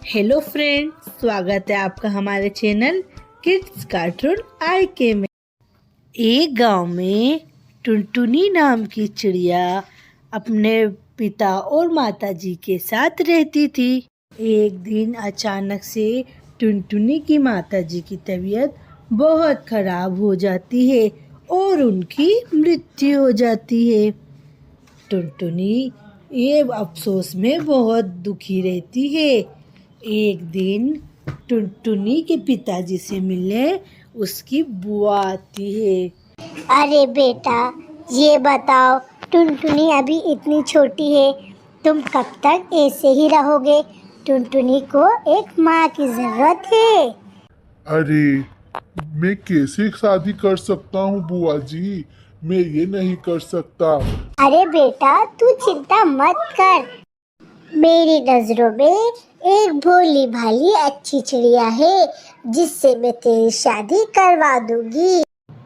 Hello friend, स्वागत है आपका हमारे चैनल किड्स कार्टून आईके में। एक गांव में टुनटुनी नाम की चिड़िया अपने पिता और माताजी के साथ रहती थी। एक दिन अचानक से टुनटुनी की माताजी की तबीयत बहुत खराब हो जाती है और उनकी मृत्यु हो जाती है। टुनटुनी ये अफसोस में बहुत दुखी रहती है। एक दिन टुनटुनी के पिताजी से मिलने उसकी बुआ आती है। अरे बेटा, ये बताओ, टुनटुनी अभी इतनी छोटी है, तुम कब तक ऐसे ही रहोगे? टुनटुनी को एक माँ की जरूरत है। अरे, मैं कैसे शादी कर सकता हूँ बुआ जी? मैं ये नहीं कर सकता। अरे बेटा, तू चिंता मत कर। मेरी नजरों में एक भोली भाली अच्छी चिड़िया है जिससे मैं तेरी शादी करवा दूंगी।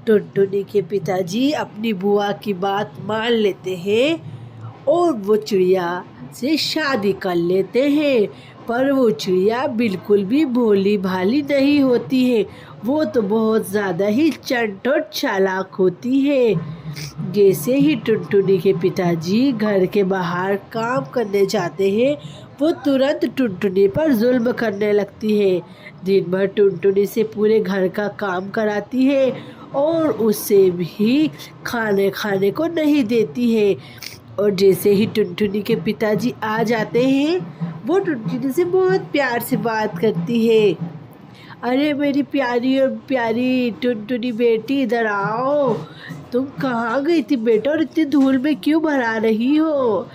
टुनटुनी के पिताजी अपनी बुआ की बात मान लेते हैं और वो चिड़िया से शादी कर लेते हैं। पर वो चिड़िया बिल्कुल भी भोली भाली नहीं होती है, वो तो बहुत ज़्यादा ही चंट और चालाक होती है। जैसे ही टुनटुनी के पिताजी घर के बाहर काम करने जाते हैं, वो तुरंत टुनटुनी पर जुल्म करने लगती है। दिन भर टुनटुनी से पूरे घर का काम कराती है और उससे भी खाने को नहीं देती है। और जैसे ही टुनटुनी के पिताजी आ जाते हैं, वो टुनटुनी से बहुत प्यार से बात करती है। अरे मेरी प्यारी और प्यारी टुनटुनी बेटी, इधर आओ। तुम कहाँ गई थी बेटा और इतनी धूल में क्यों भरा रही हो?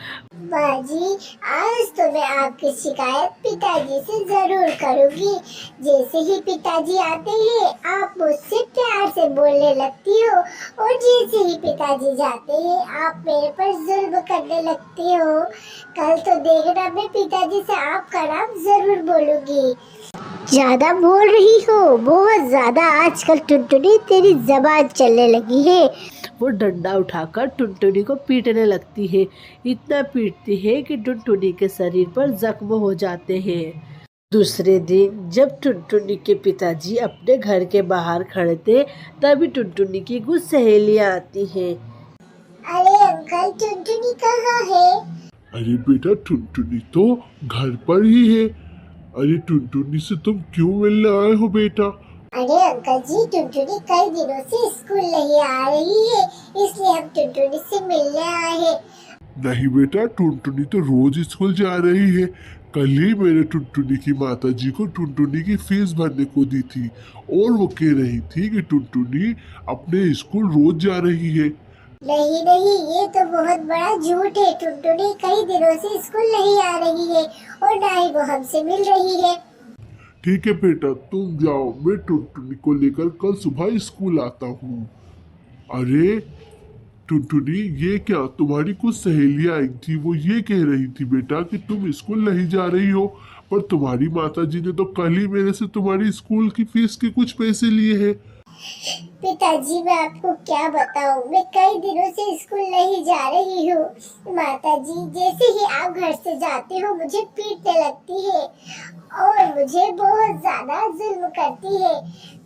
माँ जी, आज तो मैं आपकी शिकायत पिताजी से जरूर करूँगी। जैसे ही पिताजी आते हैं, आप मुझसे प्यार से बोलने लगती हो और जैसे ही पिताजी जाते हैं, आप मेरे पर जुल्म करने लगती हो। कल तो देखना, मैं पिताजी से आपका नाम जरूर बोलूँगी। ज्यादा बोल रही हो, बहुत ज्यादा। आजकल टुनटुनी तेरी जबान चलने लगी है। वो डंडा उठाकर टुनटुनी को पीटने लगती है। इतना पीटती है कि टुनटुनी के शरीर पर जख्म हो जाते हैं। दूसरे दिन जब टुनटुनी के पिताजी अपने घर के बाहर खड़े थे, तभी टुनटुनी की कुछ सहेलियां आती हैं। अरे अंकल, टुनटुनी कहाँ है? अरे बेटा, टुनटुनी तो घर पर ही है। अरे टुनटुनी से तुम क्यों मिलने आए हो बेटा? अरे अंकल जी, टुनटुनी कई दिनों से स्कूल नहीं आ रही है, इसलिए हम टुनटुनी से मिलने आए हैं। नहीं बेटा, टुनटुनी तो रोज स्कूल जा रही है। कल ही मैंने टुनटुनी की माताजी को टुनटुनी की फीस भरने को दी थी और वो कह रही थी कि टुनटुनी अपने स्कूल रोज जा रही है। नहीं नहीं, ये तो बहुत बड़ा झूठ है। टुनटुनी कई दिनों से स्कूल नहीं आ रही है और ना ही वो हमसे मिल रही है। ठीक है बेटा, तुम जाओ, मैं टुनटुनी को लेकर कल सुबह स्कूल आता हूँ। अरे टुनटुनी, ये क्या, तुम्हारी कुछ सहेलियां आई थी, वो ये कह रही थी बेटा कि तुम स्कूल नहीं जा रही हो, पर तुम्हारी माताजी ने तो कल ही मेरे से तुम्हारी स्कूल की फीस के कुछ पैसे लिए हैं। पिताजी, मैं आपको क्या बताऊं, मैं कई दिनों से स्कूल नहीं जा रही हूँ। माताजी जैसे ही आप घर से जाते हो, मुझे पीटने लगती है और मुझे बहुत ज्यादा जुल्म करती है।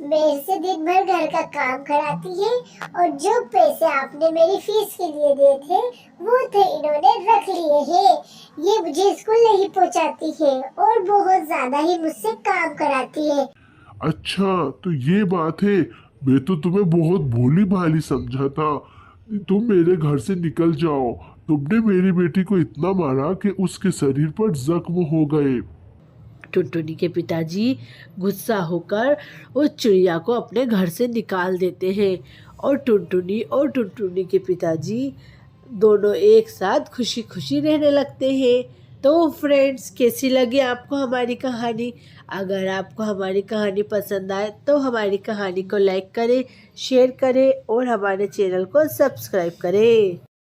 मेरे से दिन भर घर का काम कराती है और जो पैसे आपने मेरी फीस के लिए दिए थे, वो थे इन्होंने रख लिए हैं। ये मुझे स्कूल नहीं पहुँचाती है और बहुत ज्यादा ही मुझसे काम कराती है। अच्छा, तो ये बात है। मैं तो तुम्हें बहुत भोली भाली समझा था। तुम मेरे घर से निकल जाओ। तुमने मेरी बेटी को इतना मारा कि उसके शरीर पर जख्म हो गए। टुनटुनी के पिताजी गुस्सा होकर उस चिड़िया को अपने घर से निकाल देते हैं और टुनटुनी के पिताजी दोनों एक साथ खुशी खुशी रहने लगते हैं। तो फ्रेंड्स, कैसी लगी आपको हमारी कहानी? अगर आपको हमारी कहानी पसंद आए तो हमारी कहानी को लाइक करें, शेयर करें और हमारे चैनल को सब्सक्राइब करें।